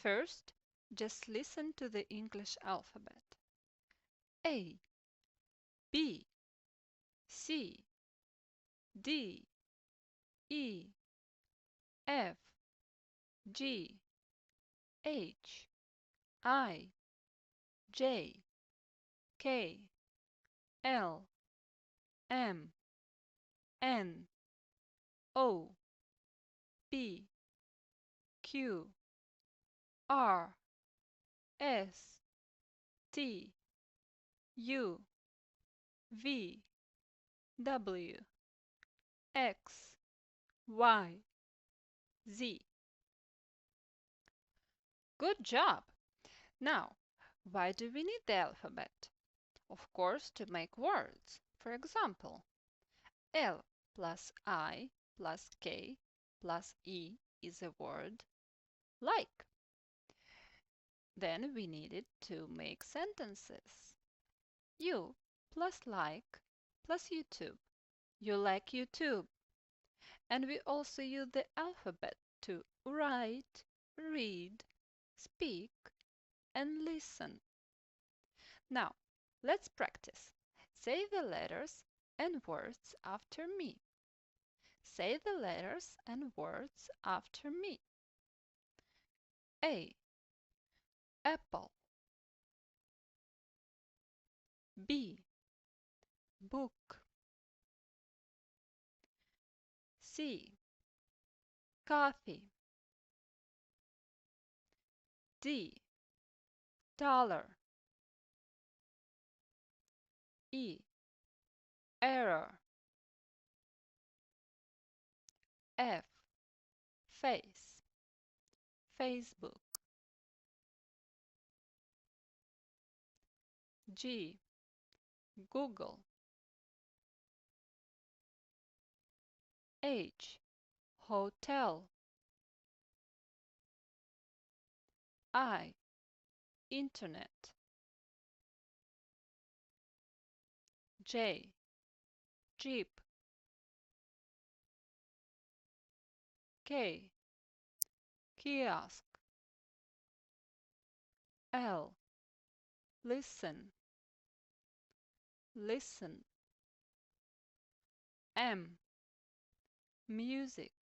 First, just listen to the English alphabet. A, B, C, D, E, F, G, H, I, J, K, L, M, N, O, P, Q, R, S, T, U, V, W, X, Y, Z. Good job! Now, why do we need the alphabet? Of course, to make words. For example, L plus I plus K plus E is a word like. Then we need it to make sentences. You plus like plus YouTube. You like YouTube. And we also use the alphabet to write, read, speak, and listen. Now, let's practice. Say the letters and words after me. Say the letters and words after me. A. Apple. B. Book. C. Coffee. D. Dollar. E. Error. F. Face. Facebook. G. Google. H. Hotel. I. Internet. J. Jeep. K. Kiosk. L. Listen. Listen. M. Music.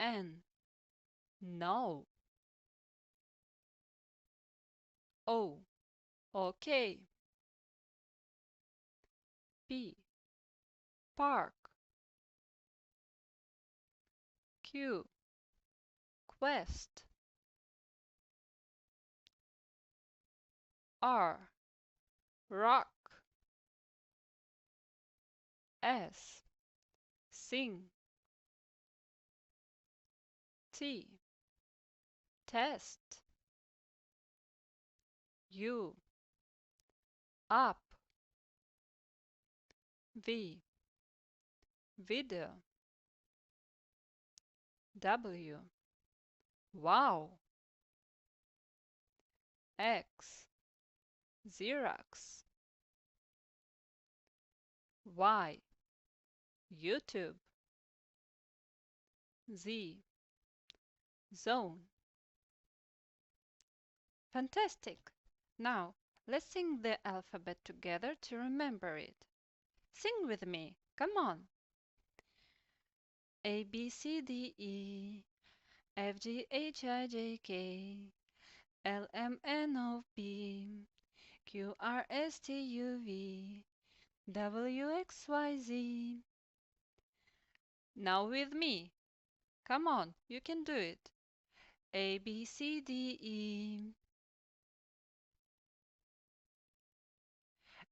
N. No. O. Okay. P. Park. Q. Quest. R. Rock. S. Sing. T. Test. U. Up. V. Video. W. Wow. X. Xerox. Y. YouTube. Z. Zone. Fantastic! Now, let's sing the alphabet together to remember it. Sing with me. Come on. A, B, C, D, E, F, G, H, I, J, K, L, M, N, O, P, Q, R, S, T, U, V, W, X, Y, Z. Now with me. Come on, you can do it. A, B, C, D, E,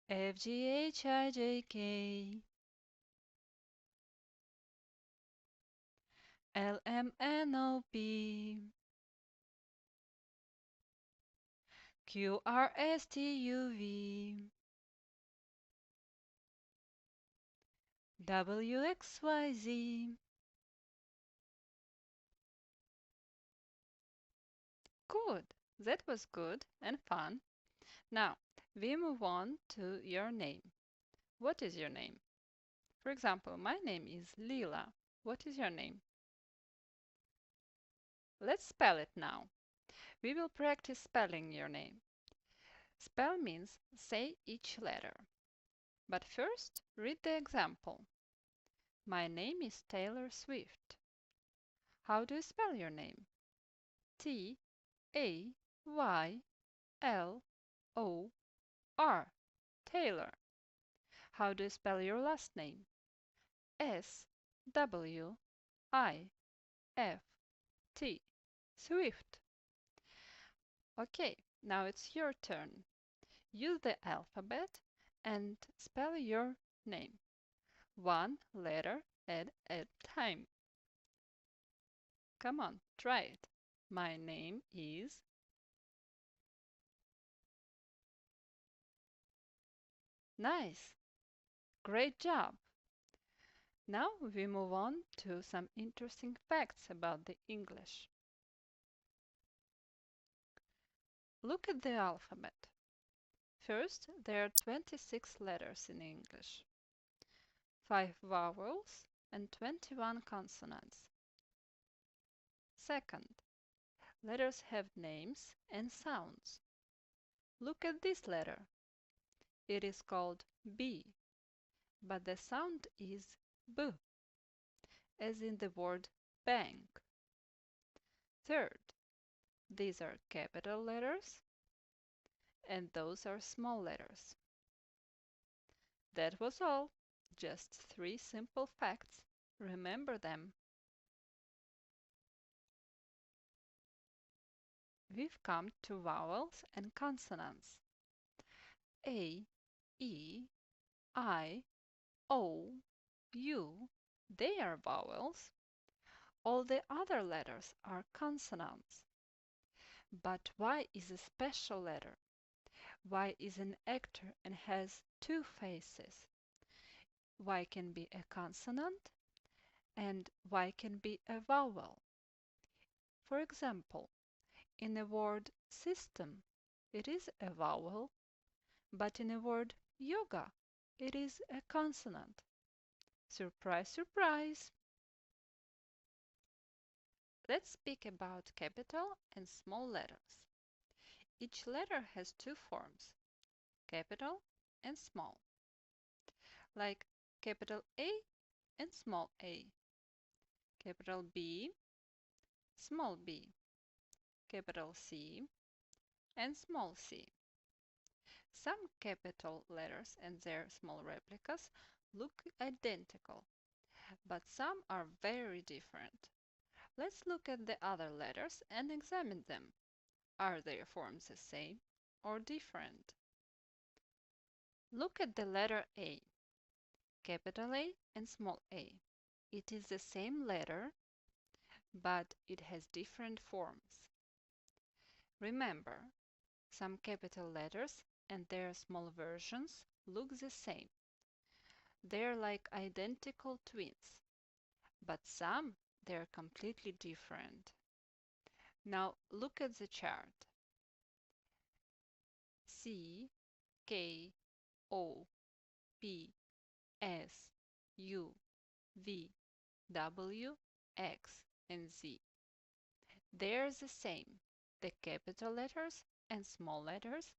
F, G, H, I, J, K, L, M, N, O, P, Q, R, S, T, U, V, W, X, Y, Z. Good. That was good and fun. Now, we move on to your name. What is your name? For example, my name is Lila. What is your name? Let's spell it now. We will practice spelling your name. Spell means say each letter. But first, read the example. My name is Taylor Swift. How do you spell your name? Taylor. Taylor. How do you spell your last name? Swift. Swift. Okay, now it's your turn. Use the alphabet and spell your name, one letter at a time. Come on, try it. My name is. Nice. Great job. Now we move on to some interesting facts about the English. Look at the alphabet. First, there are 26 letters in English, 5 vowels and 21 consonants. Second, letters have names and sounds. Look at this letter. It is called B, but the sound is B, as in the word bank. Third, these are capital letters and those are small letters. That was all. Just 3 simple facts. Remember them. We've come to vowels and consonants. A, E, I, O, U, they are vowels. All the other letters are consonants. But Y is a special letter. Y is an actor and has 2 faces. Y can be a consonant and Y can be a vowel. For example, in the word system, it is a vowel, but in the word yoga, it is a consonant. Surprise, surprise! Let's speak about capital and small letters. Each letter has 2 forms, capital and small, like capital A and small a, capital B, small b, capital C, and small c. Some capital letters and their small replicas look identical, but some are very different. Let's look at the other letters and examine them. Are their forms the same or different? Look at the letter A, capital A and small a. It is the same letter, but it has different forms. Remember, some capital letters and their small versions look the same. They're like identical twins, but some they're completely different. Now look at the chart. C, K, O, P, S, U, V, W, X, and Z. They're the same. The capital letters and small letters,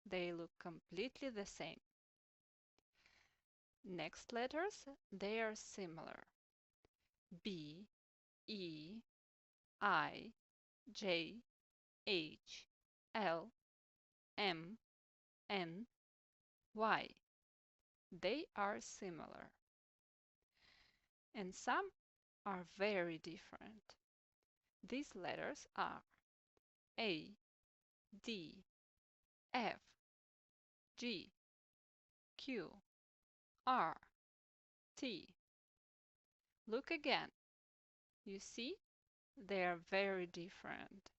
they look completely the same. Next letters, they are similar. B, E, I, J, H, L, M, N, Y. They are similar. And some are very different. These letters are A, D, F, G, Q, R, T. Look again. You see, they are very different.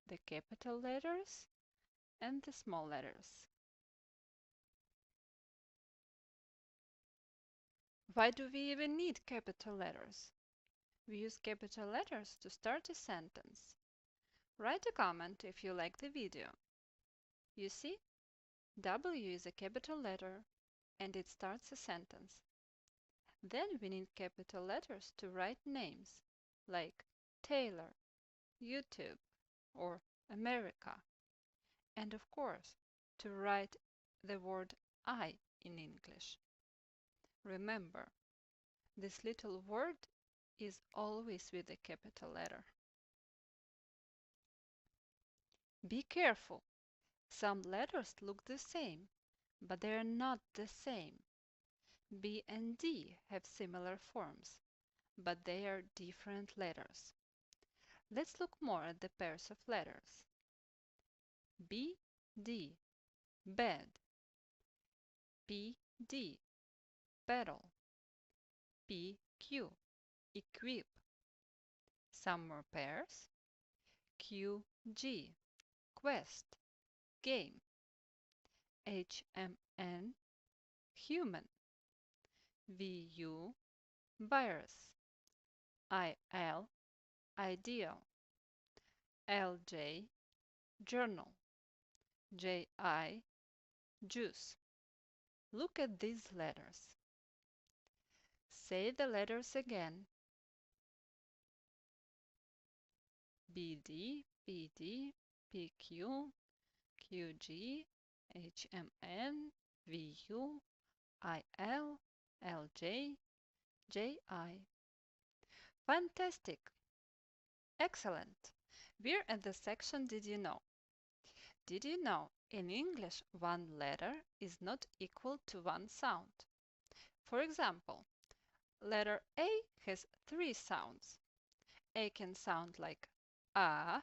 The capital letters and the small letters. Why do we even need capital letters? We use capital letters to start a sentence. Write a comment if you like the video. You see, W is a capital letter and it starts a sentence. Then we need capital letters to write names, like Taylor, YouTube, or America. And of course, to write the word I in English. Remember, this little word is always with a capital letter. Be careful. Some letters look the same, but they are not the same. B and D have similar forms, but they are different letters. Let's look more at the pairs of letters. B, D, bed. P, D, pedal. P, Q, equip. Some more pairs. Q, G, quest, game. H, M, N, human. V, U, virus. I, L, ideal. L, J, journal. J, I, juice. Look at these letters. Say the letters again. BD, PD, PQ, QG, HMN, VU, IL, LJ, JI. Fantastic! Excellent! We're at the section Did you know? Did you know in English one letter is not equal to one sound? For example, letter A has three sounds. A can sound like a,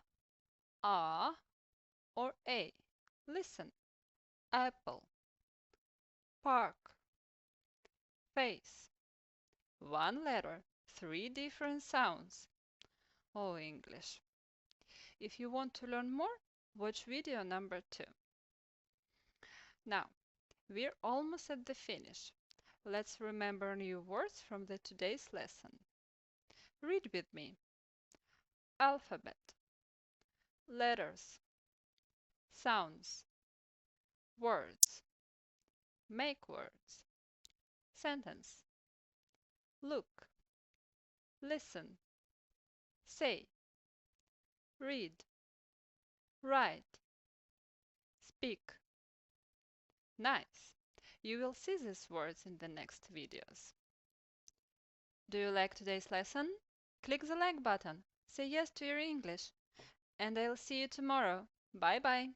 or a. Listen. Apple, park, face. One letter, three different sounds. Oh, English. If you want to learn more, watch video number 2. Now, we're almost at the finish. Let's remember new words from the today's lesson. Read with me. Alphabet, letters, sounds, words, make words, sentence, look, listen, say, read, write, speak. Nice! You will see these words in the next videos. Do you like today's lesson? Click the like button, say yes to your English, and I'll see you tomorrow. Bye bye!